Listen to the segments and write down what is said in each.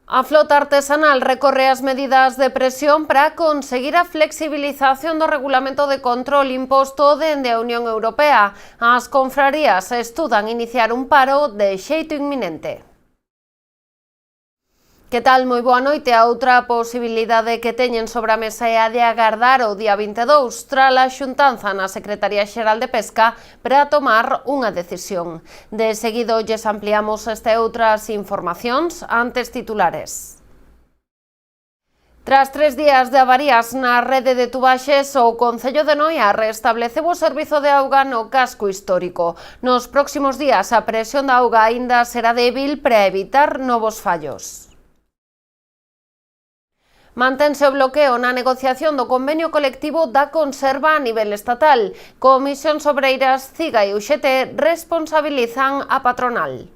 A flota artesanal recorre as medidas de presión para conseguir a flexibilización do regulamento de control imposto dende a Unión Europea. As confrarías estudan iniciar un paro de xeito inminente. Que tal? Moi boa noite. A outra posibilidade que teñen sobre a mesa é a de agardar o día 22 tras a xuntanza na Secretaría Xeral de Pesca para tomar unha decisión. De seguido lles ampliamos esta e outras informacións, antes titulares. Tras 3 días de avarías na rede de tubaxes, o Concello de Noia restableceu o servizo de auga no casco histórico. Nos próximos días a presión da auga aínda será débil para evitar novos fallos. Mantense o bloqueo na negociación do convenio colectivo da conserva a nivel estatal. Comisións Obreiras, CIGA e UGT responsabilizan a patronal.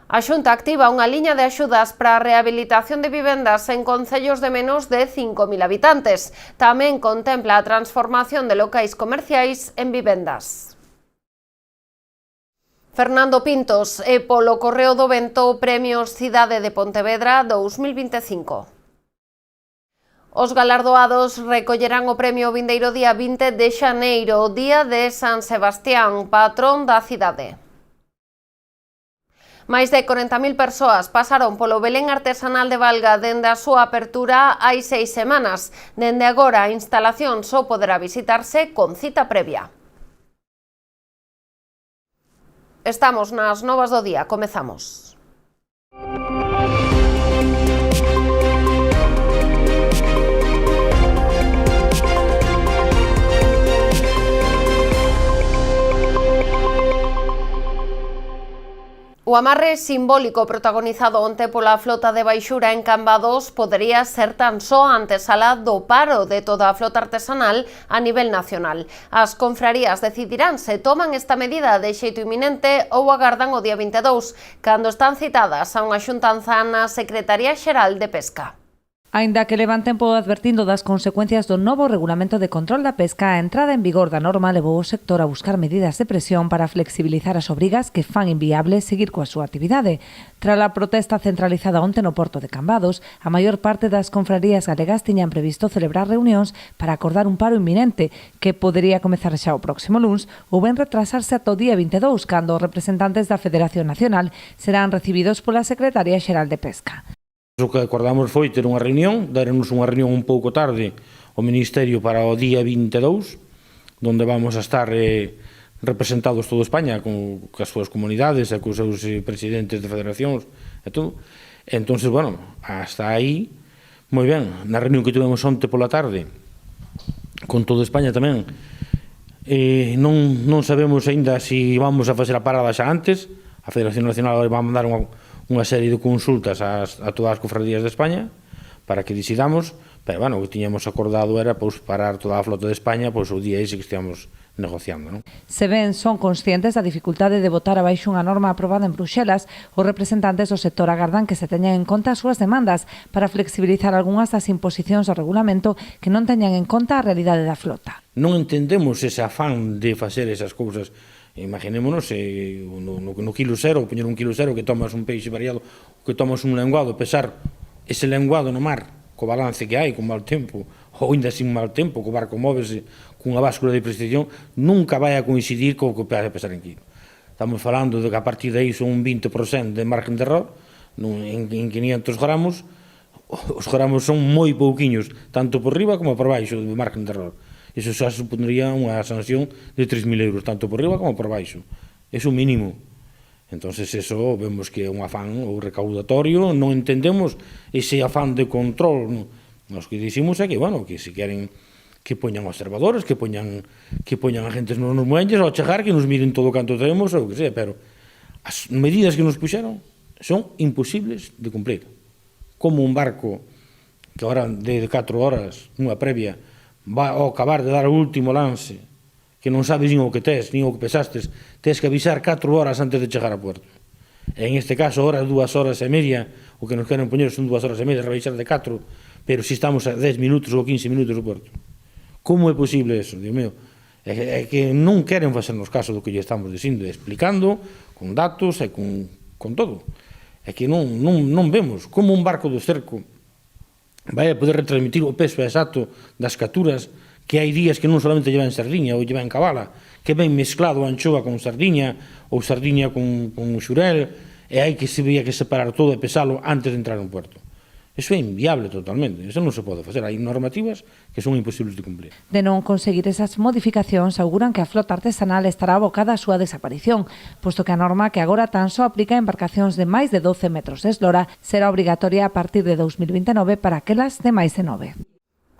A Xunta activa unha liña de axudas para a rehabilitación de vivendas en concellos de menos de 5.000 habitantes. Tamén contempla a transformación de locais comerciais en vivendas. Fernando Pintos e polo Correo do Vento Premios Cidade de Pontevedra 2025. Os galardoados recollerán o premio vindeiro día 20 de xaneiro, o día de San Sebastián, patrón da cidade. Máis de 40.000 persoas pasaron polo Belén artesanal de Valga dende a súa apertura hai 6 semanas. Dende agora a instalación só poderá visitarse con cita previa. Estamos nas novas do día, comezamos. O amarre simbólico protagonizado onte pola flota de baixura en Cambados podería ser tan só a antesala do paro de toda a flota artesanal a nivel nacional. As confrarías decidirán se toman esta medida de xeito inminente ou agardan o día 22, cando están citadas a unha xuntanza na Secretaría Xeral de Pesca. Aínda que levan tempo advertindo das consecuencias do novo regulamento de control da pesca, a entrada en vigor da norma levou o sector a buscar medidas de presión para flexibilizar as obrigas que fan inviable seguir coa súa actividade. Tras a protesta centralizada onte no porto de Cambados, a maior parte das confrarías galegas tiñan previsto celebrar reunións para acordar un paro inminente que podería comezar xa o próximo luns ou ben retrasarse ata o día 22, cando os representantes da Federación Nacional serán recibidos pola Secretaría Xeral de Pesca. O que acordamos foi ter unha reunión, darenos unha reunión un pouco tarde ao Ministerio para o día 22, onde vamos a estar representados toda España con as súas comunidades e cos seus presidentes de federacións e todo. Entón, bueno, hasta aí, moi ben, na reunión que tivemos onte pola tarde, con toda España tamén, non sabemos aínda se vamos a facer a parada xa antes. A Federación Nacional vai mandar unha serie de consultas a todas as cofradías de España para que decidamos, pero, bueno, o que tiñamos acordado era parar toda a flota de España o día ese que estíamos negociando, non? Se ben son conscientes da dificultade de votar abaixo unha norma aprobada en Bruxelas, os representantes do sector agardan que se teñan en conta as súas demandas para flexibilizar algunhas das imposicións do regulamento que non teñan en conta a realidade da flota. Non entendemos ese afán de facer esas cousas. Imaginémonos no quilo cero, poñer un quilo cero que tomas un peixe variado, que tomas un lenguado, pesar ese lenguado no mar, co balance que hai, con mal tempo, ou ainda sin mal tempo, co barco móvese cunha báscula de precisión, nunca vai a coincidir co que vai a pesar en quilo. Estamos falando de que a partir de aí son un 20% de margen de error, en 500 gramos, os gramos son moi pouquiños, tanto por riba como por baixo de margen de error. Iso xa supondría unha sanción de 3.000 euros, tanto por riba como por baixo. É o mínimo. Entón, eso vemos que é un afán ou recaudatorio, non entendemos ese afán de control. Nos que dicimos é que, bueno, que se queren que poñan observadores, que poñan agentes nos muelles ao chegar, que nos miren todo o canto tenemos, ou que sea, pero as medidas que nos puxeron son imposibles de cumplir. Como un barco que ahora de 4 horas, unha previa, vai ao acabar de dar o último lance, que non sabes nin o que tes, nin o que pesastes, tes que avisar 4 horas antes de chegar a puerto. En este caso, ahora 2 horas e media, o que nos queren poñer son 2 horas e media, rebaixar de 4, pero si estamos a 10 minutos ou 15 minutos do puerto. Como é posible eso, Dios mío? É que non queren facernos caso do que lle estamos dicindo, explicando, con datos e con todo. É que non vemos como un barco do cerco vai a poder retransmitir o peso exacto das capturas, que hai días que non solamente llevan sardiña ou llevan cabala, que ven mesclado anchoa con sardiña ou sardiña con xurel, e hai que se veía que separar todo e pesalo antes de entrar no puerto. Eso é inviable totalmente, eso non se pode facer. Hai normativas que son imposibles de cumplir. De non conseguir esas modificacións, aseguran que a flota artesanal estará abocada á súa desaparición, posto que a norma que agora tan só aplica a embarcacións de máis de 12 metros de eslora será obrigatoria a partir de 2029 para aquelas de máis de 9.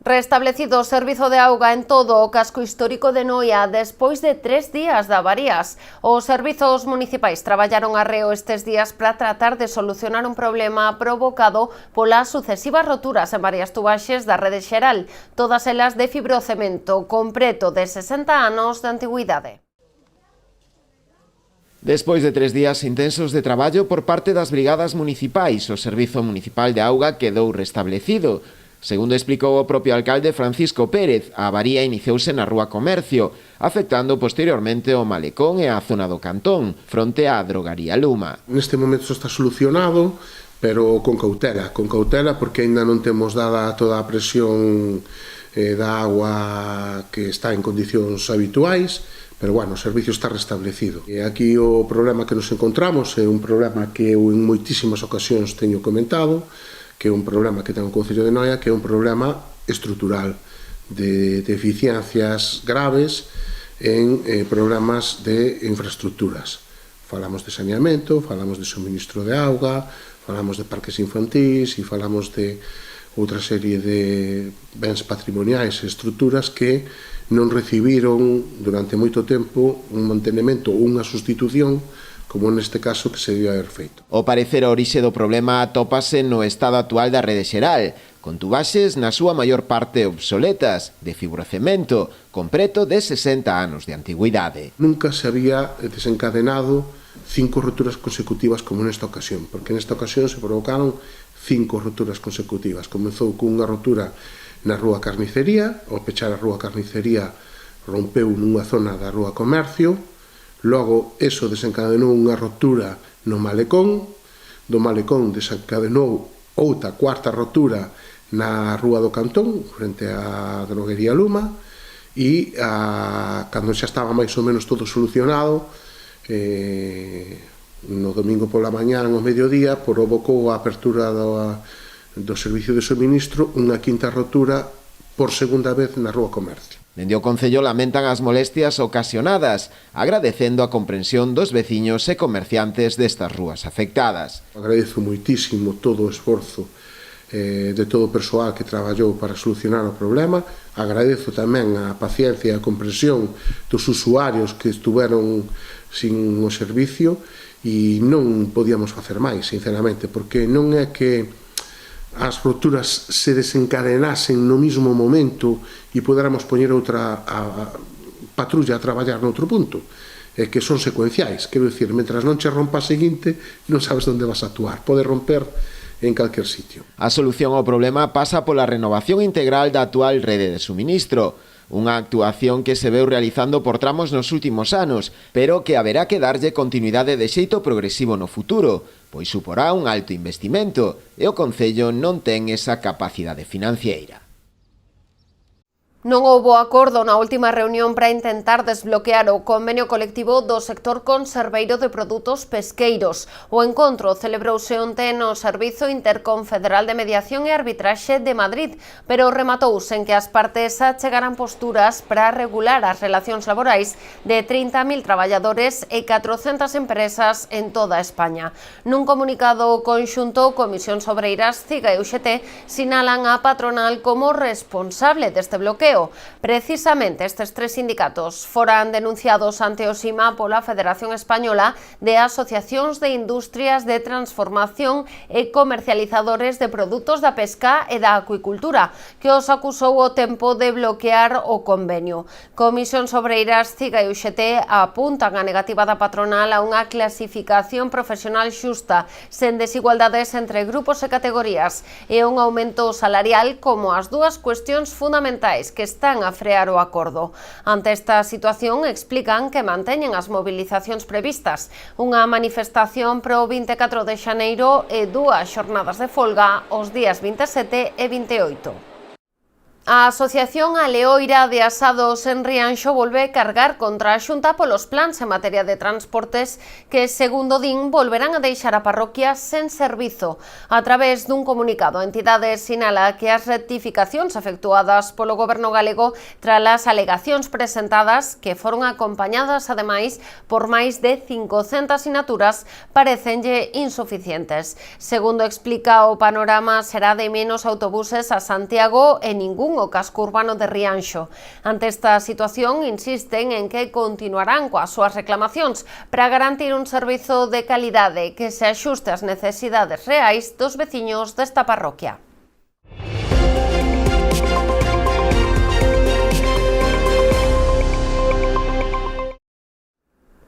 Restablecido o servizo de auga en todo o casco histórico de Noia despois de 3 días de avarías. Os servizos municipais traballaron arreo estes días para tratar de solucionar un problema provocado polas sucesivas roturas en varias tubaxes da rede xeral, todas elas de fibrocemento, con preto de 60 anos de antigüidade. Despois de 3 días intensos de traballo por parte das brigadas municipais, o Servizo Municipal de Auga quedou restablecido. Segundo explicou o propio alcalde Francisco Pérez, a avaría iniciouse na Rúa Comercio, afectando posteriormente o Malecón e a zona do Cantón, fronte á drogaría Luma. Neste momento está solucionado, pero con cautela porque aínda non temos dada toda a presión da agua que está en condicións habituais, pero bueno, o servicio está restablecido. E aquí o problema que nos encontramos é un problema que eu en moitísimas ocasións teño comentado, que é un problema que ten o Concello de Noia, que é un problema estrutural de deficiencias graves en programas de infraestructuras. Falamos de saneamento, falamos de suministro de auga, falamos de parques infantís e falamos de outra serie de bens patrimoniais e estruturas que non recibiron durante moito tempo un mantenimento ou unha sustitución como neste caso que se debe haber feito. O parecer a orixe do problema atópase no estado actual da rede xeral, con tubaxes na súa maior parte obsoletas, de fibrocemento, con preto de 60 anos de antigüidade. Nunca se había desencadenado 5 roturas consecutivas como nesta ocasión, porque nesta ocasión se provocaron 5 roturas consecutivas. Comezou cunha rotura na Rúa Carnicería, ao pechar a Rúa Carnicería rompeu nunha zona da Rúa Comercio, logo eso desencadenou unha rotura no Malecón, do Malecón desencadenou outra cuarta rotura na Rúa do Cantón, frente á droguería Luma, e cando xa estaba máis ou menos todo solucionado, no domingo pola mañá, ao mediodía, provocou a apertura do servicio de suministro unha quinta rotura por segunda vez na Rúa Comercio. Dende o Concello lamentan as molestias ocasionadas, agradecendo a comprensión dos veciños e comerciantes destas rúas afectadas. Agradezo moitísimo todo o esforzo de todo o persoal que traballou para solucionar o problema. Agradezo tamén a paciencia e a comprensión dos usuarios que estuveron sin o servicio e non podíamos facer máis, sinceramente, porque non é que as roturas se desencadenasen no mismo momento e podéramos poñer outra patrulla a traballar noutro punto, que son secuenciais, quero dicir, mentras non che rompa a seguinte, non sabes onde vas a actuar, pode romper en calquer sitio. A solución ao problema pasa pola renovación integral da actual rede de suministro, unha actuación que se veu realizando por tramos nos últimos anos, pero que haberá que darlle continuidade de xeito progresivo no futuro, pois suporá un alto investimento e o Concello non ten esa capacidade financiera. Non houbo acordo na última reunión para intentar desbloquear o convenio colectivo do sector conserveiro de produtos pesqueiros. O encontro celebrouse onte no Servizo Interconfederal de Mediación e Arbitraxe de Madrid, pero rematouse en que as partes achegaran posturas para regular as relacións laborais de 30.000 traballadores e 400 empresas en toda España. Nun comunicado conxunto, Comisións Obreiras, CIGA e UGT sinalan a patronal como responsable deste bloqueo. Precisamente estes 3 sindicatos foran denunciados ante o SIMA pola Federación Española de Asociacións de Industrias de Transformación e Comercializadores de Produtos da Pesca e da Acuicultura, que os acusou o tempo de bloquear o convenio. Comisións Obreiras, CIGA e UGT apuntan a negativa da patronal a unha clasificación profesional xusta, sen desigualdades entre grupos e categorías, e un aumento salarial como as dúas cuestións fundamentais que que están a frear o acordo. Ante esta situación, explican que manteñen as mobilizacións previstas, unha manifestación pro 24 de xaneiro e 2 xornadas de folga os días 27 e 28. A Asociación Aleoira de Asados en Rianxo volve cargar contra a Xunta polos plans en materia de transportes que, segundo din, volverán a deixar a parroquia sen servizo. A través dun comunicado, a entidade sinala que as rectificacións efectuadas polo Goberno galego tras as alegacións presentadas, que foron acompañadas, ademais, por máis de 500 sinaturas, parecenlle insuficientes. Segundo explica, o panorama será de menos autobuses a Santiago e ningún o casco urbano de Rianxo. Ante esta situación, insisten en que continuarán coas súas reclamacións para garantir un servizo de calidade que se axuste ás necesidades reais dos veciños desta parroquia.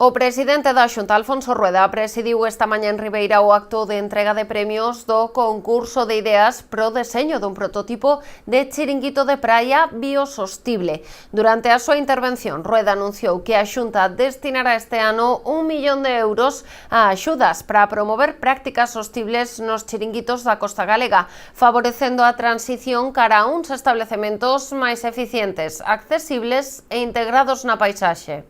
O presidente da Xunta, Alfonso Rueda, presidiu esta mañá en Ribeira o acto de entrega de premios do concurso de ideas pro deseño dun prototipo de chiringuito de praia biosostible. Durante a súa intervención, Rueda anunciou que a Xunta destinará este ano 1 millón de euros a axudas para promover prácticas sostibles nos chiringuitos da costa galega, favorecendo a transición cara a uns establecementos máis eficientes, accesibles e integrados na paisaxe.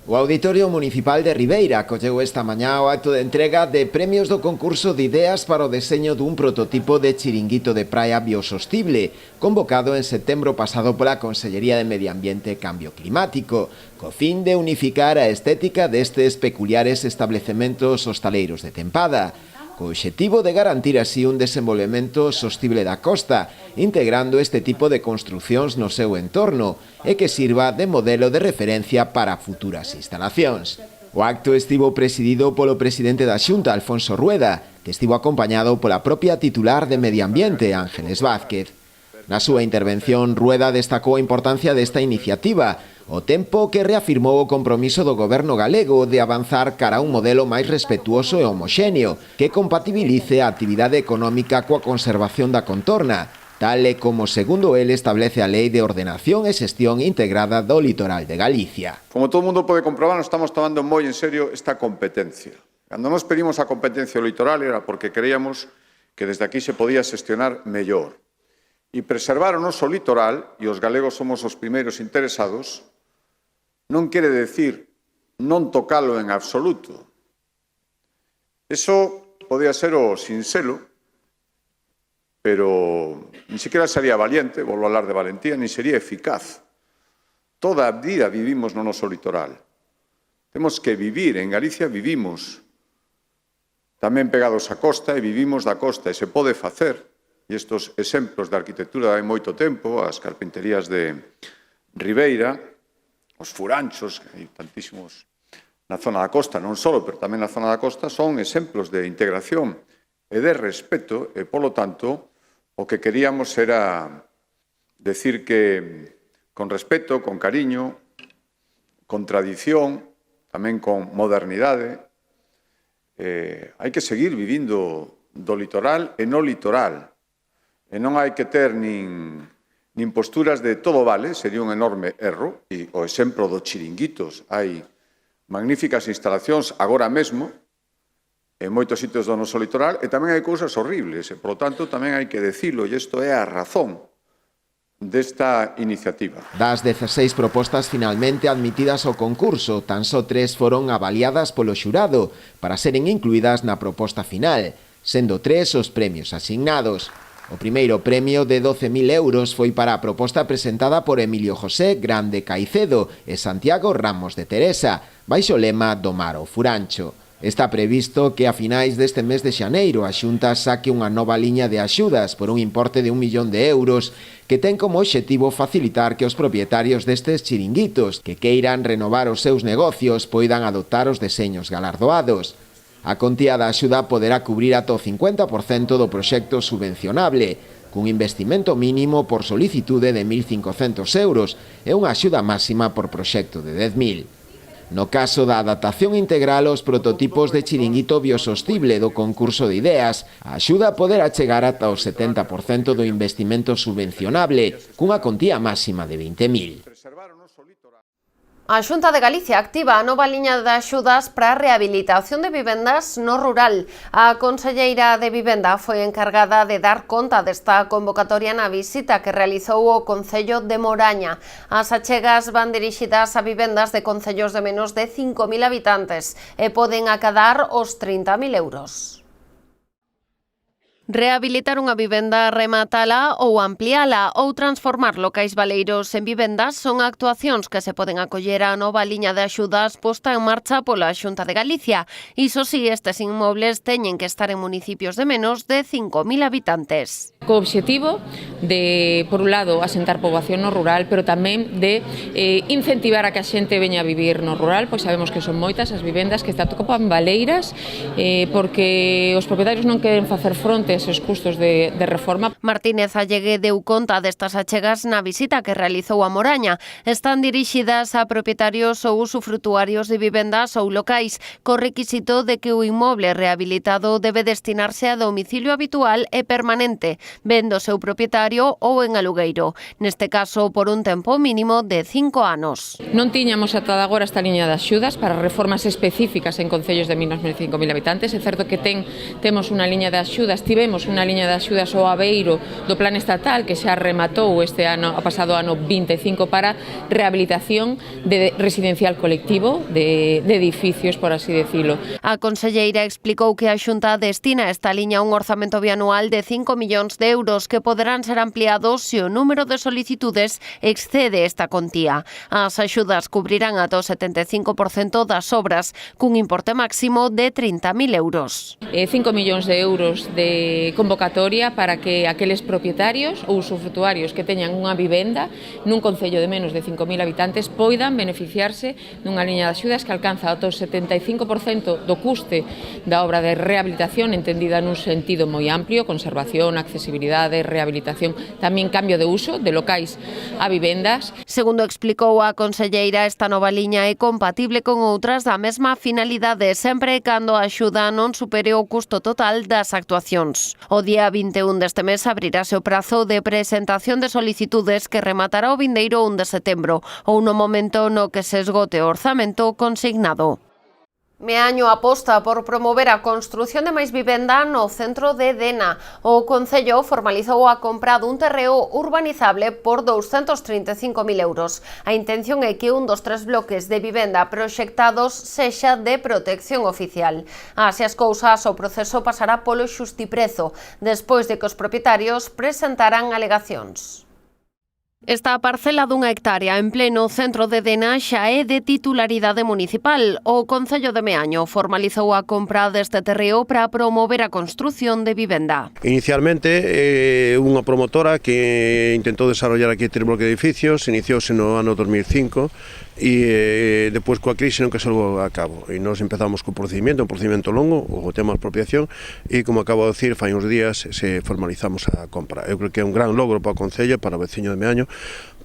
O Auditorio Municipal de Ribeira acolleu esta mañá o acto de entrega de premios do concurso de ideas para o deseño dun prototipo de chiringuito de praia biosostible, convocado en setembro pasado pola Consellería de Medio Ambiente e Cambio Climático, co fin de unificar a estética destes peculiares establecementos hostaleiros de tempada, co obxectivo de garantir así un desenvolvemento sostible da costa, integrando este tipo de construcións no seu entorno e que sirva de modelo de referencia para futuras instalacións. O acto estivo presidido polo presidente da Xunta, Alfonso Rueda, que estivo acompañado pola propia titular de Medio Ambiente, Ángeles Vázquez. Na súa intervención, Rueda destacou a importancia desta iniciativa, o tempo que reafirmou o compromiso do goberno galego de avanzar cara a un modelo máis respetuoso e homoxéneo que compatibilice a actividade económica coa conservación da contorna, tal e como, segundo el, establece a Lei de Ordenación e Xestión Integrada do Litoral de Galicia. Como todo o mundo pode comprobar, nos estamos tomando moi en serio esta competencia. Cando nos pedimos a competencia do litoral era porque creíamos que desde aquí se podía xestionar mellor. E preservar o noso litoral, e os galegos somos os primeiros interesados, non quere decir non tocalo en absoluto. Eso podía ser o sinxelo, pero ni siquiera sería valiente, volvo a hablar de valentía, ni sería eficaz. Toda a vida vivimos no noso litoral. Temos que vivir, en Galicia vivimos tamén pegados á costa e vivimos da costa e se pode facer. E estes exemplos de arquitectura hai moito tempo, as carpinterías de Ribeira, os furanchos, que hai tantísimos na zona da costa, non só, pero tamén na zona da costa, son exemplos de integración e de respeto, e, polo tanto, o que queríamos era decir que con respeto, con cariño, con tradición, tamén con modernidade, hai que seguir vivindo do litoral e no litoral, e non hai que ter nin posturas de todo vale, sería un enorme erro, e o exemplo dos chiringuitos, hai magníficas instalacións agora mesmo, en moitos sitios do noso litoral, e tamén hai cousas horribles, e, por lo tanto, tamén hai que decilo, e isto é a razón desta iniciativa. Das 16 propostas finalmente admitidas ao concurso, tan só 3 foron avaliadas polo xurado para seren incluídas na proposta final, sendo 3 os premios asignados. O primeiro premio de 12.000 euros foi para a proposta presentada por Emilio José Grande Caicedo e Santiago Ramos de Teresa, baixo o lema do mar ao furancho. Está previsto que a finais deste mes de xaneiro a Xunta saque unha nova liña de axudas por un importe de 1 millón de euros que ten como obxectivo facilitar que os propietarios destes chiringuitos que queiran renovar os seus negocios poidan adoptar os deseños galardoados. A contía da axuda poderá cubrir ata o 50% do proxecto subvencionable, cun investimento mínimo por solicitude de 1.500 euros e unha axuda máxima por proxecto de 10.000. No caso da adaptación integral aos prototipos de chiringuito biosostible do concurso de ideas, a axuda poderá chegar ata o 70% do investimento subvencionable, cunha contía máxima de 20.000. A Xunta de Galicia activa a nova liña de axudas para a rehabilitación de vivendas no rural. A conselleira de Vivenda foi encargada de dar conta desta convocatoria na visita que realizou o Concello de Moraña. As achegas van dirixidas a vivendas de concellos de menos de 5.000 habitantes e poden acadar os 30.000 euros. Rehabilitar unha vivenda, rematala ou ampliala ou transformar locais baleiros en vivendas son actuacións que se poden acoller á nova liña de axudas posta en marcha pola Xunta de Galicia. Iso si, estes inmobles teñen que estar en municipios de menos de 5.000 habitantes. Co obxectivo de, por un lado, asentar poboación no rural, pero tamén de incentivar a que a xente veña a vivir no rural, pois sabemos que son moitas as vivendas que topan baleiras porque os propietarios non queren facer fronte esos custos de reforma. Martínez Allegue deu conta destas achegas na visita que realizou a Moraña. Están dirixidas a propietarios ou usufrutuarios de vivendas ou locais, co requisito de que o inmoble rehabilitado debe destinarse a domicilio habitual e permanente, vendo o seu propietario ou en alugueiro, neste caso por un tempo mínimo de 5 anos. Non tiñamos ata agora esta liña de axudas para reformas específicas en concellos de menos de 5.000 habitantes. É certo que temos unha liña de axudas, tivemos unha liña de axudas ao Aveiro do Plan Estatal que xa rematou este ano, a pasado ano 25, para rehabilitación de residencial colectivo de edificios, por así decirlo. A conselleira explicou que a Xunta destina esta liña un orzamento bianual de 5 millóns de euros que poderán ser ampliados se o número de solicitudes excede esta contía. As axudas cubrirán ata o 75% das obras, cun importe máximo de 30.000 euros. 5 millóns de euros de convocatoria para que aqueles propietarios ou usufrutuarios que teñan unha vivenda nun concello de menos de 5.000 habitantes poidan beneficiarse dunha liña de axudas que alcanza ata o 75% do custe da obra de rehabilitación, entendida nun sentido moi amplio, conservación, accesibilidade, rehabilitación, tamén cambio de uso de locais a vivendas. Segundo explicou a conselleira, esta nova liña é compatible con outras da mesma finalidade, sempre cando a axuda non supere o custo total das actuacións. O día 21 deste mes abrirase o prazo de presentación de solicitudes que rematará o vindeiro 1 de setembro, ou no momento no que se esgote o orzamento consignado. Meaño aposta por promover a construción de máis vivenda no centro de Dena. O Concello formalizou a compra dun terreo urbanizable por 235.000 euros. A intención é que un dos 3 bloques de vivenda proxectados sexa de protección oficial. Así as cousas, o proceso pasará polo xustiprezo, despois de que os propietarios presentaran alegacións. Esta parcela dunha hectárea en pleno centro de Dena xa é de titularidade municipal. O Concello de Meaño formalizou a compra deste terreo para promover a construción de vivenda. Inicialmente, unha promotora que intentou desarrollar aquí 3 bloques de edificios, iniciouse no ano 2005 e depois coa crise non que se levou a cabo. E nós empezamos co procedimento, un procedimento longo, o tema de expropiación, e como acabo de decir, fai uns días se formalizamos a compra. Eu creo que é un gran logro para o Concello, para o veciño de Meaño,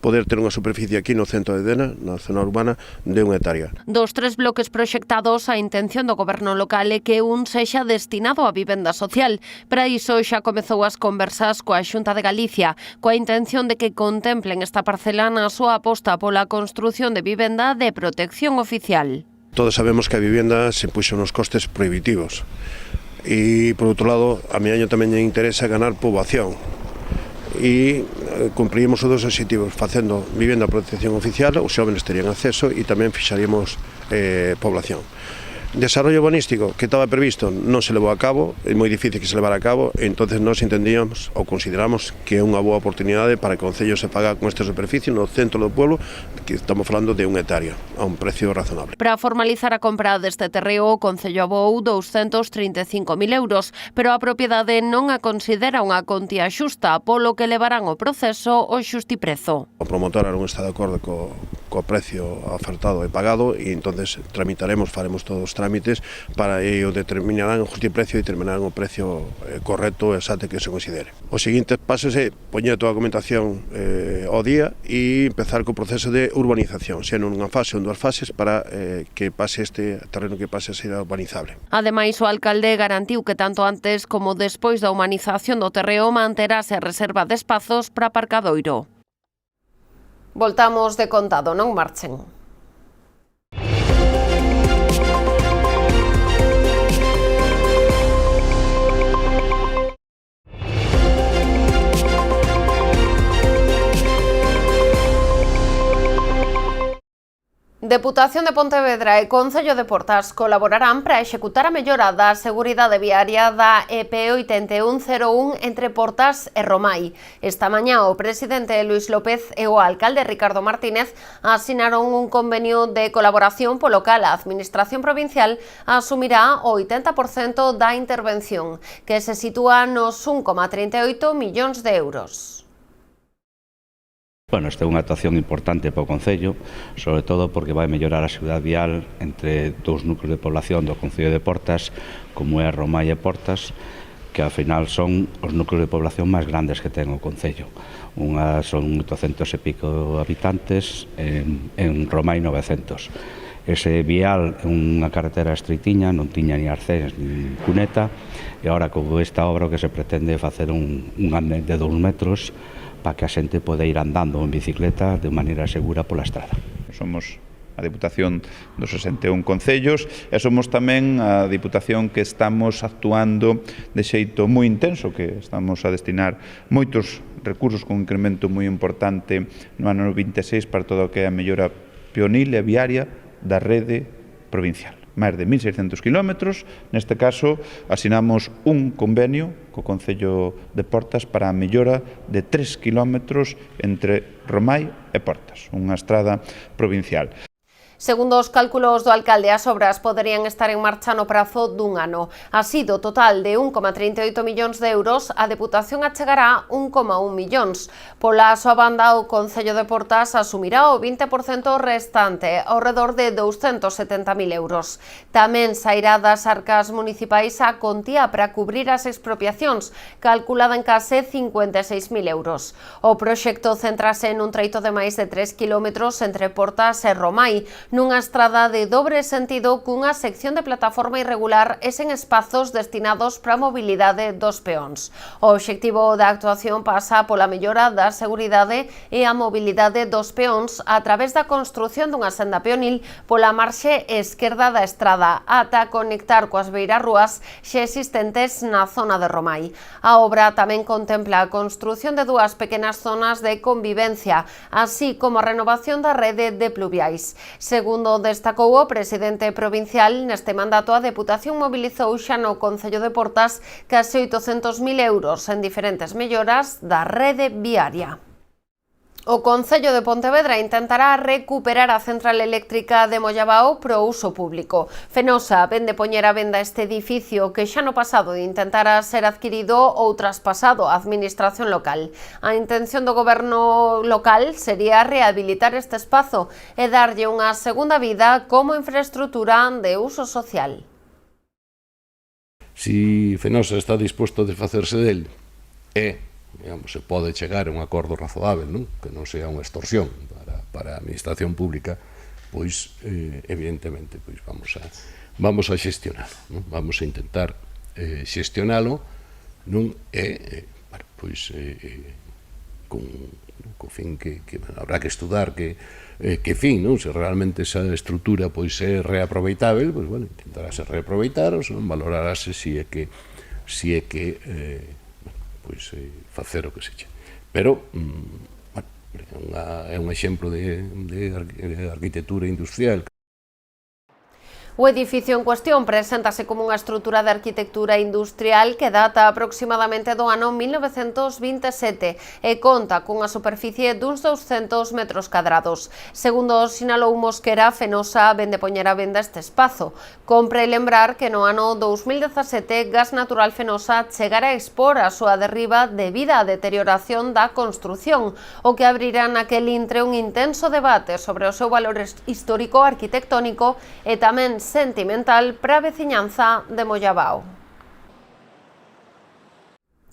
poder ter unha superficie aquí no centro de Dena, na zona urbana, de 1 hectárea. Dos 3 bloques proxectados, a intención do goberno local é que un sexa destinado a vivenda social. Para iso xa comezou as conversas coa Xunta de Galicia, coa intención de que contemplen esta parcela na súa aposta pola construción de vivenda de protección oficial. Todos sabemos que a vivenda se puxo nos costes prohibitivos e, por outro lado, a Meaño tamén lle interesa ganar poboación e cumprimos os 2 obxectivos, facendo vivenda de protección oficial, os xóvenes terían acceso e tamén fixaríamos población. Desarrollo urbanístico que estaba previsto non se levou a cabo, é moi difícil que se levara a cabo, e entonces nós entendíamos ou consideramos que é unha boa oportunidade para que o Concello se paga con esta superficie no centro do pueblo, que estamos falando de 1 hectárea, a un precio razonable. Para formalizar a compra deste terreo, o Concello abou 235.000 euros, pero a propiedade non a considera unha contía xusta, polo que levarán o proceso ao xustiprezo. O promotora non está de acordo co precio ofertado e pagado, e entonces tramitaremos, faremos todos os trámites para o determinarán o justiprecio e determinarán o precio correcto e exacto que se considere. Os seguintes pasos é poñer toda a documentación ao día e empezar co proceso de urbanización, sendo nunha fase ou dúas fases para que pase este terreno que pase a ser urbanizable. Ademais, o alcalde garantiu que tanto antes como despois da humanización do terreo manterase a reserva de espazos para aparcadoiro. Voltamos de contado, non marchen. Deputación de Pontevedra e Concello de Portas colaborarán para executar a mellora da seguridade viaria da EP 8101 entre Portas e Romai. Esta mañá o presidente Luis López e o alcalde Ricardo Martínez asinaron un convenio de colaboración polo cal a Administración Provincial asumirá o 80% da intervención, que se sitúa nos 1,38 millóns de euros. Bueno, esta é unha actuación importante para o Concello, sobre todo porque vai mellorar a seguridade vial entre dous núcleos de población do Concello de Portas, como é Romai e Portas, que ao final son os núcleos de población máis grandes que ten o Concello. Unha son 800 e pico habitantes, en Romai 900. Ese vial é unha carretera estreitiña, non tiña ni arcés ni cuneta, e agora con esta obra que se pretende facer un andén de 2 metros para que a xente pode ir andando en bicicleta de maneira segura pola estrada. Somos a Diputación dos 61 concellos e somos tamén a Diputación que estamos actuando de xeito moi intenso, que estamos a destinar moitos recursos con un incremento moi importante no ano 26 para todo o que é a mellora pionil e viaria da rede provincial. Máis de 1.600 kilómetros, neste caso asinamos un convenio co Concello de Portas para a mellora de 3 kilómetros entre Romai e Portas, unha estrada provincial. Segundo os cálculos do alcalde, as obras poderían estar en marcha no prazo dun ano. Así, do total de 1,38 millóns de euros, a Deputación achegará 1,1 millóns. Pola súa banda, o Concello de Portas asumirá o 20% restante, ao redor de 270.000 euros. Tamén sairá das arcas municipais a contía para cubrir as expropiacións, calculada en case 56.000 euros. O proxecto centrase nun treito de máis de 3 kilómetros entre Portas e Romai, nunha estrada de dobre sentido cunha sección de plataforma irregular e sen espazos destinados para a mobilidade dos peóns. O obxectivo da actuación pasa pola mellora da seguridade e a mobilidade dos peóns a través da construción dunha senda peonil pola marxe esquerda da estrada ata conectar coas beirarrúas xa existentes na zona de Romai. A obra tamén contempla a construción de 2 pequenas zonas de convivencia, así como a renovación da rede de pluviais. Segundo destacou o presidente provincial, neste mandato a Deputación mobilizou xa no Concello de Portas case 800.000 euros en diferentes melloras da rede viaria. O Concello de Pontevedra intentará recuperar a central eléctrica de Mollabao pro uso público. Fenosa vende poñer a venda este edificio que xa no pasado intentara ser adquirido ou traspasado á administración local. A intención do goberno local sería rehabilitar este espazo e darlle unha segunda vida como infraestrutura de uso social. Si Fenosa está disposto a desfacerse del, digamos, se pode chegar a un acordo razoável, non? Que non sea unha extorsión para a administración pública, pois evidentemente pois vamos a xestionalo, non? Vamos a intentar xestionalo, non? Pois co fin que habrá que estudar que fin, non? Se realmente esa estrutura pois é reaproveitável, pois bueno, intentarase reaproveitar, ou non valorarase se é que pois facer o que se che. Pero, é un exemplo de arquitectura industrial. O edificio en cuestión preséntase como unha estrutura de arquitectura industrial que data aproximadamente do ano 1927 e conta cunha superficie duns 200 metros cadrados. Segundo sinalou Mosquera, Fenosa vende poñer a venda este espazo. Compre lembrar que no ano 2017 Gas Natural Fenosa chegara a expor a súa derriba debido á deterioración da construción, o que abrirá naquel intre un intenso debate sobre o seu valor histórico arquitectónico e tamén sentimental para a veciñanza de Mollabao.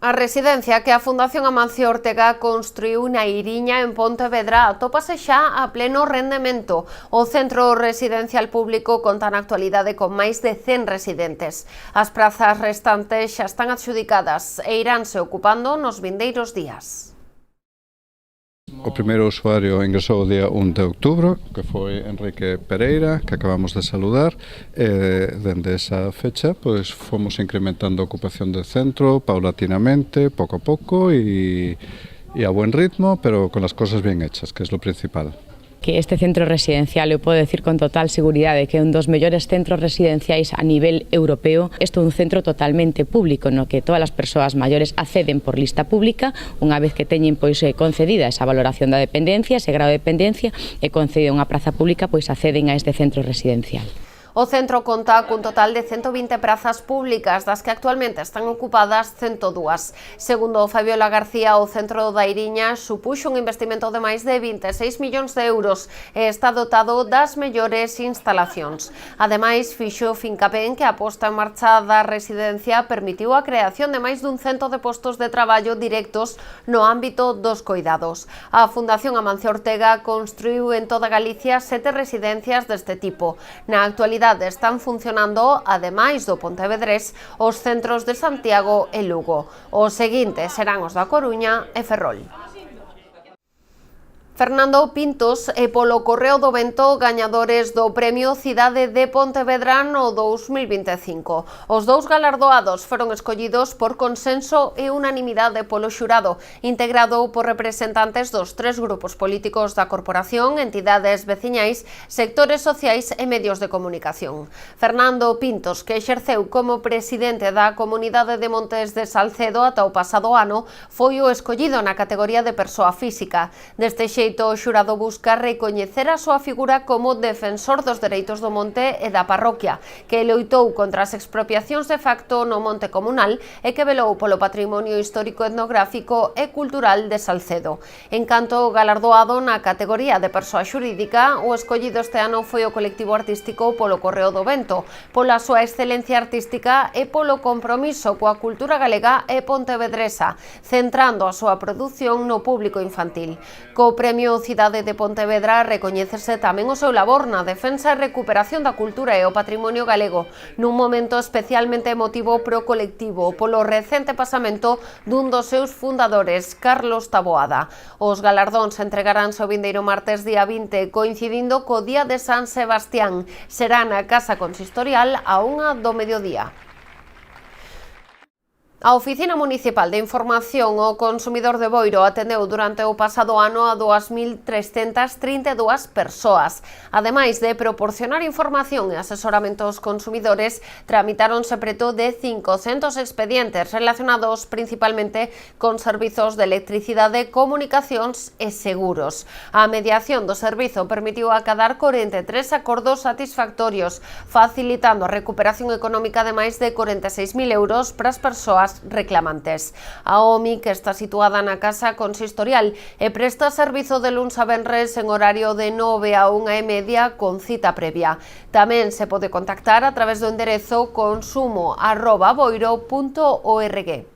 A residencia que a Fundación Amancio Ortega construiu na Iriña en Pontevedra atópase xa a pleno rendemento. O centro residencial público conta na actualidade con máis de 100 residentes. As prazas restantes xa están adxudicadas e iránse ocupando nos vindeiros días. O primeiro usuario ingresou o día 1 de outubro, que foi Enrique Pereira, que acabamos de saludar, e dende esa fecha pois fomos incrementando a ocupación do centro paulatinamente, pouco a pouco e a buen ritmo, pero con las cosas bien hechas, que es lo principal. Que este centro residencial, eu podo decir con total seguridade que é un dos mellores centros residenciais a nivel europeo. Isto é un centro totalmente público, no que todas as persoas maiores acceden por lista pública, unha vez que teñen pois concedida esa valoración da dependencia, ese grado de dependencia, e concedida unha praza pública, pois acceden a este centro residencial. O centro conta cun total de 120 prazas públicas, das que actualmente están ocupadas 102. Segundo Fabiola García, o centro da Iriña supuxo un investimento de máis de 26 millóns de euros e está dotado das mellores instalacións. Ademais, fixo fincapé en que a posta en marcha da residencia permitiu a creación de máis dun 100 de postos de traballo directos no ámbito dos coidados. A Fundación Amancio Ortega construiu en toda Galicia 7 residencias deste tipo. Na actualidade están funcionando, ademais do pontevedrés, os centros de Santiago e Lugo. Os seguintes serán os da Coruña e Ferrol. Fernando Pintos e polo Correo do Vento gañadores do Premio Cidade de Pontevedra no 2025. Os dous galardoados foron escollidos por consenso e unanimidade polo xurado, integrado por representantes dos 3 grupos políticos da corporación, entidades veciñais, sectores sociais e medios de comunicación. Fernando Pintos, que exerceu como presidente da Comunidade de Montes de Salcedo ata o pasado ano, foi o escollido na categoría de persoa física. Deste xeito, o xurado busca recoñecer a súa figura como defensor dos dereitos do monte e da parroquia, que loitou contra as expropiacións de facto no monte comunal e que velou polo patrimonio histórico etnográfico e cultural de Salcedo. En canto galardoado na categoría de persoa xurídica, o escollido este ano foi o colectivo artístico polo Correo do Vento, pola súa excelencia artística e polo compromiso coa cultura galega e pontevedresa, centrando a súa produción no público infantil. Co Premio Cidade de Pontevedra recoñécese tamén o seu labor na defensa e recuperación da cultura e o patrimonio galego, nun momento especialmente emotivo pro colectivo, polo recente pasamento dun dos seus fundadores, Carlos Taboada. Os galardóns entregaránse o vindeiro martes día 20, coincidindo co Día de San Sebastián. Será na Casa Consistorial a 1 do mediodía. A Oficina Municipal de Información ao Consumidor de Boiro atendeu durante o pasado ano a 2.332 persoas. Ademais de proporcionar información e asesoramento aos consumidores, tramitáronse preto de 500 expedientes relacionados principalmente con servizos de electricidade, comunicacións e seguros. A mediación do servizo permitiu acadar 43 acordos satisfactorios, facilitando a recuperación económica de máis de 46.000 euros para as persoas reclamantes. A OMI, que está situada na Casa Consistorial e presta servizo de luns a venres en horario de 9 a 1:30 con cita previa. Tamén se pode contactar a través do enderezo consumo@boiro.org.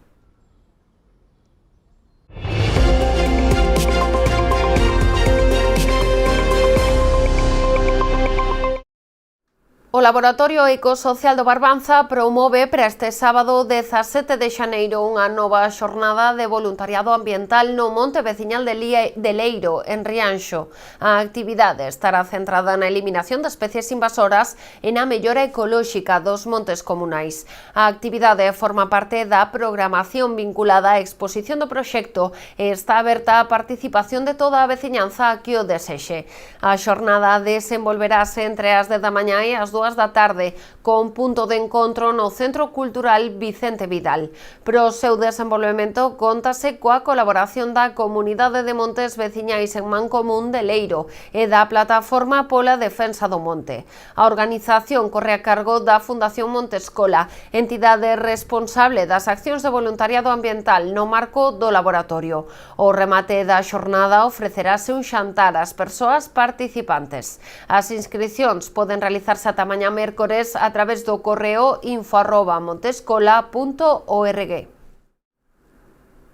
O Laboratorio Ecosocial do Barbanza promove para este sábado 17 de xaneiro unha nova xornada de voluntariado ambiental no monte veciñal de Leiro, en Rianxo. A actividade estará centrada na eliminación de especies invasoras e na mellora ecolóxica dos montes comunais. A actividade forma parte da programación vinculada á exposición do proxecto e está aberta á participación de toda a veciñanza que o desexe. A xornada desenvolverase entre as 10 da mañá e as 2 da tarde, con punto de encontro no Centro Cultural Vicente Vidal. Pro seu desenvolvemento contase coa colaboración da Comunidade de Montes Veciñais en Mancomún de Leiro e da Plataforma pola Defensa do Monte. A organización corre a cargo da Fundación Montescola, entidade responsable das accións de voluntariado ambiental no marco do laboratorio. O remate da xornada ofrecerase un xantar ás persoas participantes. As inscricións poden realizarse tamén mañá mércores a través do correo info@montescola.org.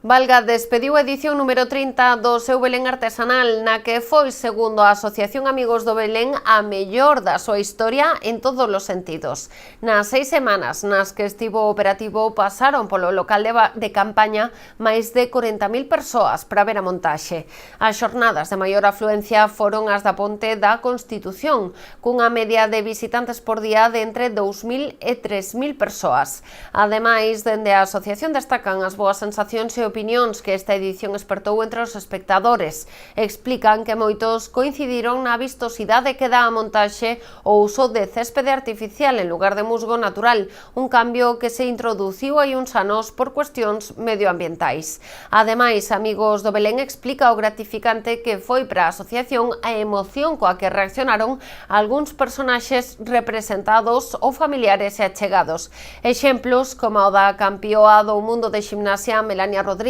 Valga despediu a edición número 30 do seu Belén artesanal, na que foi, segundo a Asociación Amigos do Belén, a mellor da súa historia en todos os sentidos. Nas 6 semanas nas que estivo operativo pasaron polo local de campaña máis de 40.000 persoas para ver a montaxe. As xornadas de maior afluencia foron as da Ponte da Constitución, cunha media de visitantes por día de entre 2.000 e 3.000 persoas. Ademais, dende a asociación destacan as boas sensacións e opinións que esta edición espertou entre os espectadores. Explican que moitos coincidiron na vistosidade que dá a montaxe o uso de céspede artificial en lugar de musgo natural, un cambio que se introduciu hai uns anos por cuestións medioambientais. Ademais, Amigos do Belén explica o gratificante que foi para a asociación a emoción coa que reaccionaron algúns personaxes representados ou familiares e achegados. Exemplos como o da campioa do mundo de ximnasia Melania Rodríguez,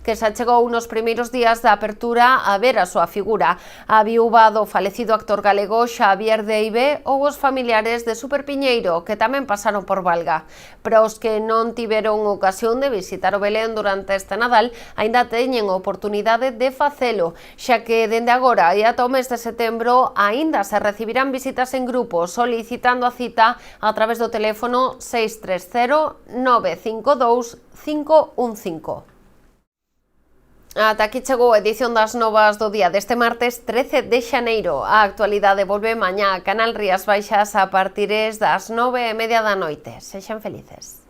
que se achegou nos primeiros días da apertura a ver a súa figura, a viúva do falecido actor galego Xavier Deive ou os familiares de Super Piñeiro, que tamén pasaron por Valga. Para os que non tiveron ocasión de visitar o Belén durante este Nadal, aínda teñen oportunidade de facelo, xa que dende agora e ata o mes de setembro aínda se recibirán visitas en grupo solicitando a cita a través do teléfono 630 952 515. Ata aquí chegou a edición das novas do día deste martes 13 de xaneiro. A actualidade volve mañá a Canal Rías Baixas a partir das 9:30 da noite. Sexan felices.